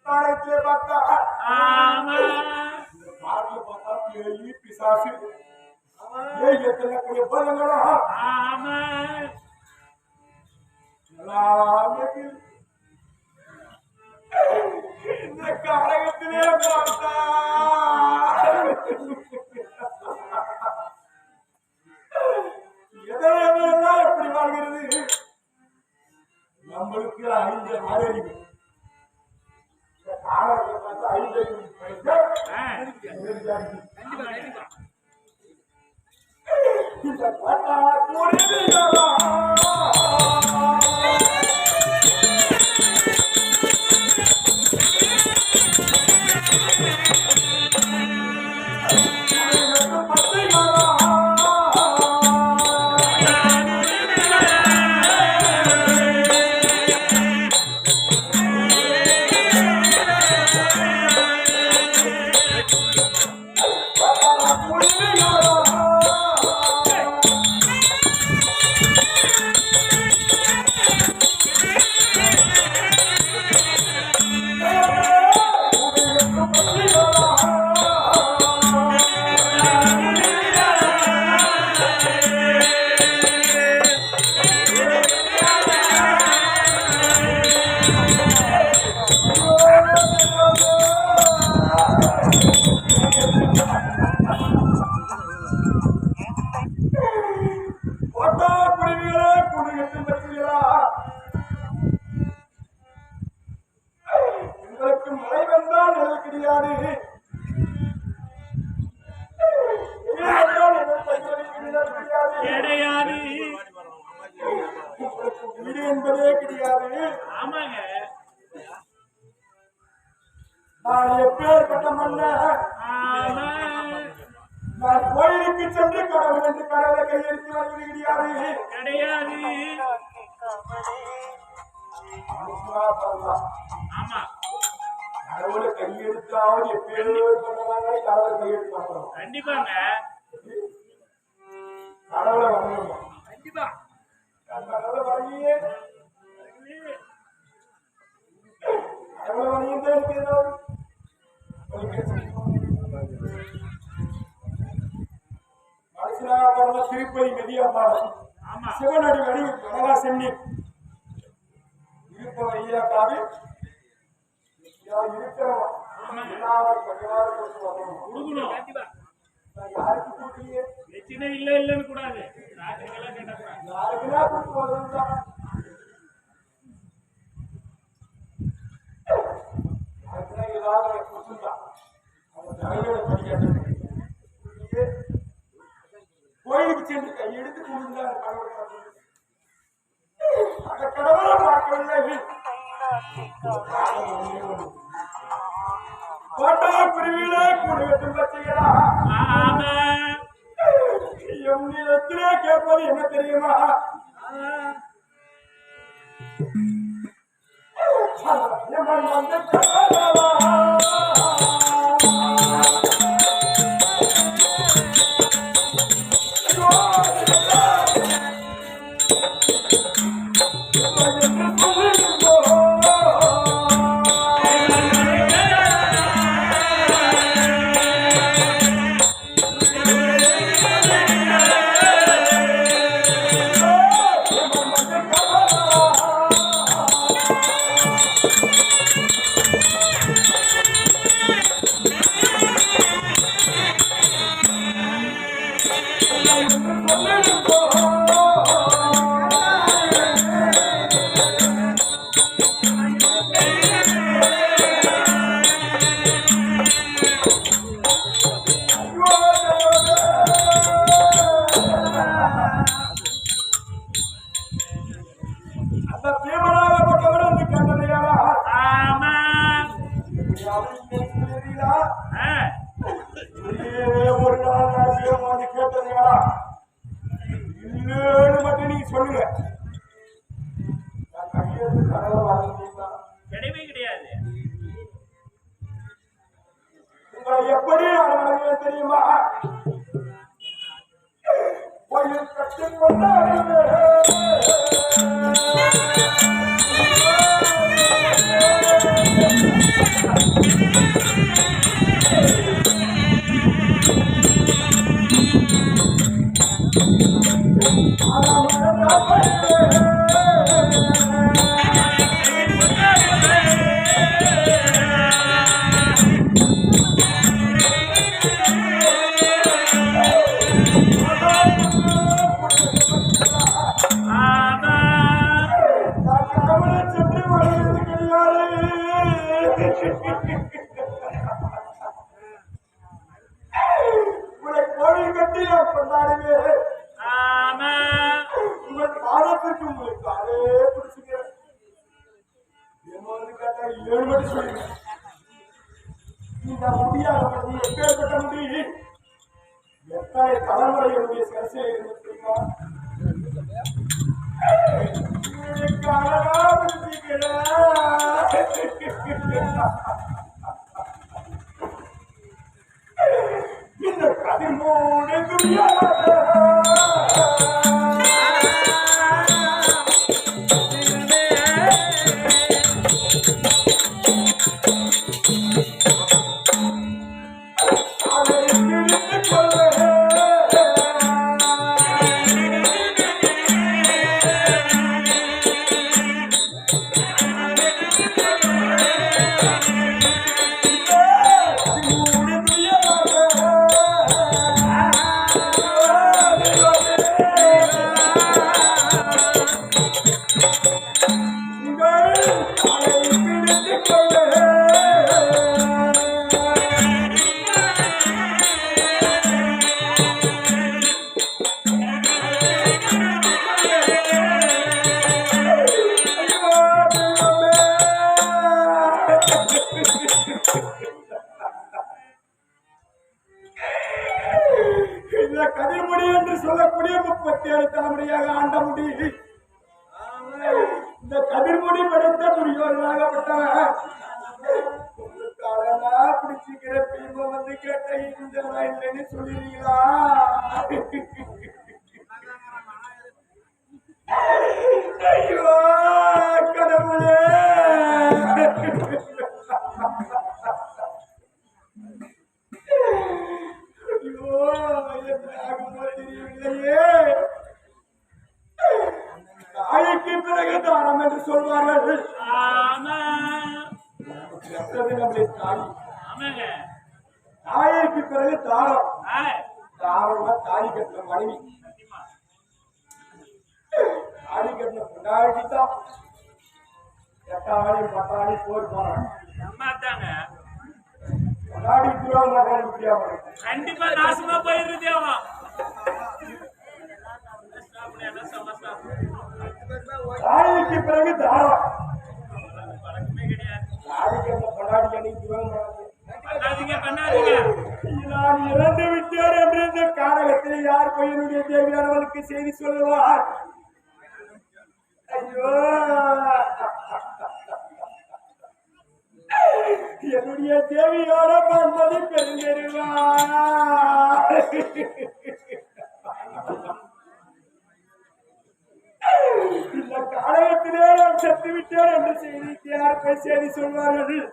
காலத்திலே பார்த்தா பாட்டில் பார்த்தா பேய் பிசாசு எத்தனை பலங்களா இந்த காலகத்திலே பார்த்தா எதையெல்லாம் எப்படி வாழ்கிறது நம்மளுக்கு 5 அறிவு எப்பேற்பட்ட மன்னர் நான் கோயிலுக்கு சென்று கடவுள் என்று கடவுளை கையெழுத்து வருவது கிடையாது. கடவுளை கையெழுத்தாவது எப்பேற்பட்டதாங்க கடவுளை கையெழுத்து வாங்கணும். கண்டிப்பாங்க கடவுளை வாங்கணும். கண்டிப்பா கடவுளை வாங்கியே கடவுளை வாங்கிட்டு இருக்கிறோம். திருப்பதி மெதியாபாடம் சிவனடி வடி கடலா சென்னி இருப்ப ஐயா காது இருக்கிறவன் யாருக்கு கொடுக்கலையே இல்ல இல்லன்னு கூடாது யாருக்குன்னா கொடுத்து வரதான் ஏதாவது கொடுத்துருந்தான் அவன் தலையோட படிக்க கோயிலுக்கு சென்று கையெடுத்து கொடுத்தார் அந்த கடவுளை பார்க்கவில்லை. கோட்டா குருவில குடும்பத்தின் பச்சைகளா எத்திலே கேட்பது என்ன தெரியுமா? எப்படி தெரியுமா? கட்டிக்கொண்ட சென்று வருவது கிடையாது. உங்களை கோவில் கட்டி நான் கொண்டாடுவேன். உங்கள் பாதத்திற்கு உங்களுக்கு காலே பிடிச்சுக்கிறேன். கேட்டா ஏழு மட்டும் சொல்லுங்க. இந்த முடியாதபடி எப்பேற்பட்ட முடி எத்தனை தலைமுறைகளுடைய சரிசை இருந்து தெரியுமா? இந்த கதிர்மோடு கதிர்முடி என்று சொல்லக்கூடிய 37 தலைமுறையாக ஆண்ட முடி. இந்த கதிர்முடி படைத்த துரியோதனாகப்பட்டவன் பிடிச்சிக்கிற பீம வந்து கேட்ட இந்த இல்லைன்னு சொல்லிருக்கீங்களா? ஐயோ கடவுளே, தாய்க்கு பிறகு தானம் என்று சொல்வார்கள். தாய்க்கு பிறகு தாரம். தாரமா தாலி கட்டின மனைவி, தாலி கட்டின கொண்டாடிதான் எட்டாணி 10 போர் போனாங்க. கொண்டாடி கண்டிப்பா நாசமா போயிருது. தாய்க்கு பிறகு தாரம். நான் இறந்து விட்டேன் என்று இந்த காரகத்தில் யார் பையனுடைய தேவியானவளுக்கு செய்தி சொல்லுவார்? ஐயோ, என்னுடைய தேவியோட பண்பதி பெருந்தெருவா. இந்த காலகத்திலே நான் செத்து விட்டேன் என்று செய்தி யார் போய் செய்தி சொல்வார்கள்?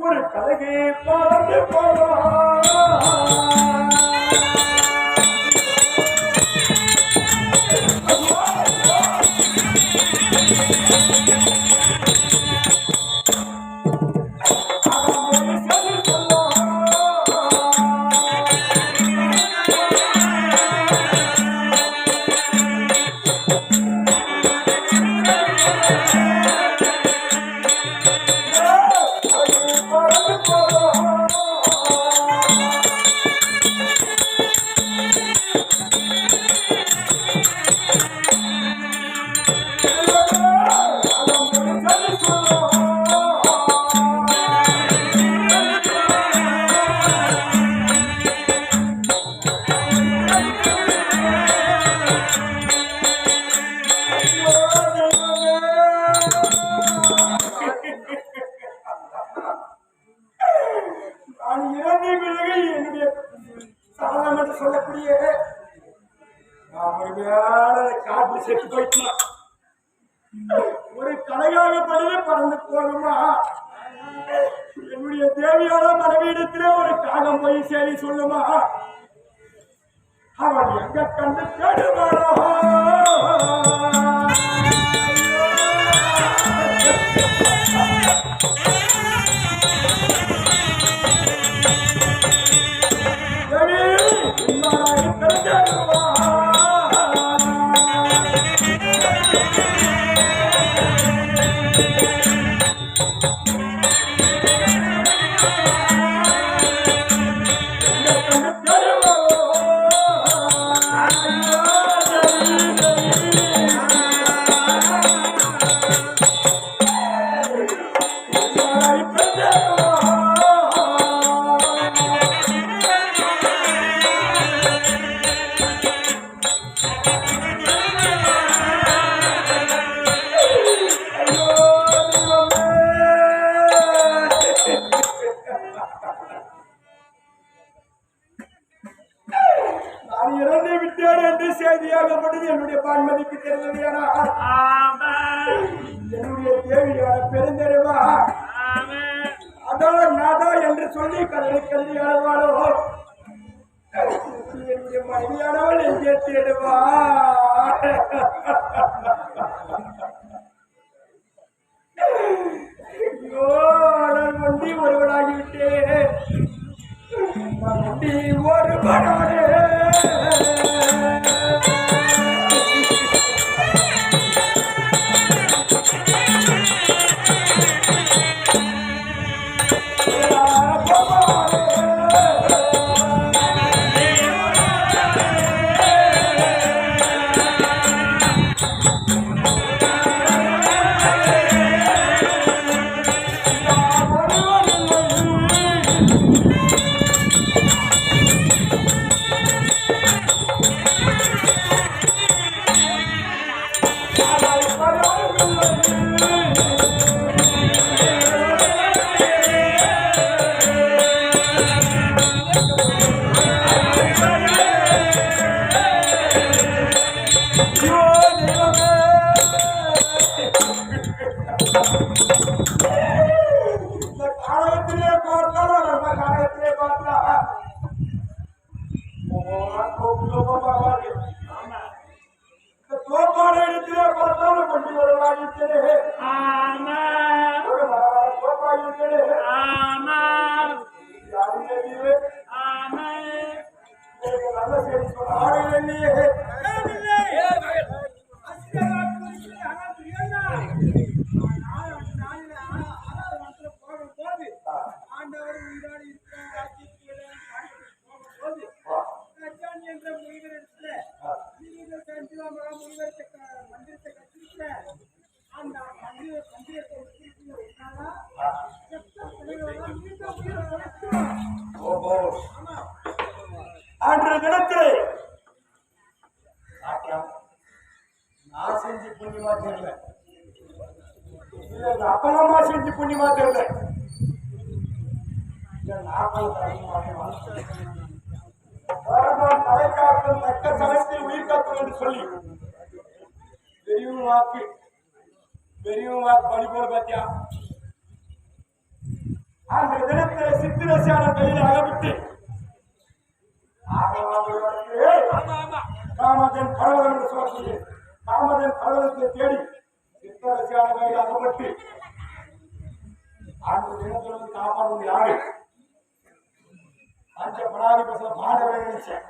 ஒரு கலகை பறந்து சொல்லக்கூடிய காட்டு செத்து போயிட்டான். ஒரு கலையாக படுவே பறந்து போகுமா? என்னுடைய தேவியான மனைவியிடத்திலே ஒரு காகம் போய் செய்தி சொல்லுமா? அவன் எங்க கண்டு தேடுவாரோ? வான்மதிக்கு தெரிந்தது ஆமா என்னுடைய தேவியான பெருந்தெருவா ஆமா அதோ நாதா என்று சொல்லி கல்வி கல்வியானவாளோ என்னுடைய மனைவியானவள் எங்கே தேடுவா ஐயோ நான் ஒண்டி ஒருவனாகிவிட்டேன் ஒண்டி ஒருவனானே அன்றைய தினத்திலே நான் செஞ்சு புண்ணியமா தெரியல அப்பனம்மா செஞ்சு புண்ணியமா தெரியல தலை காக்கும் தக்க சமயத்தில் உயிர் காக்கும் என்று சொல்லி பெரியவன் வாக்கு பலி போல பாத்தியா அன்றைய தினத்தில் சித்திரசியான கையில் அகவிட்டு காமதன் பரவல் என்று சொல்லக்கூடிய காமதன் பரவலத்தை தேடி சித்திரசியான கையில் அகப்பட்டு அன்றைய தினத்தில் வந்து காப்பாடுவது யாரு பஞ்ச படாதி பசங்க பாடவே நினைச்சேன்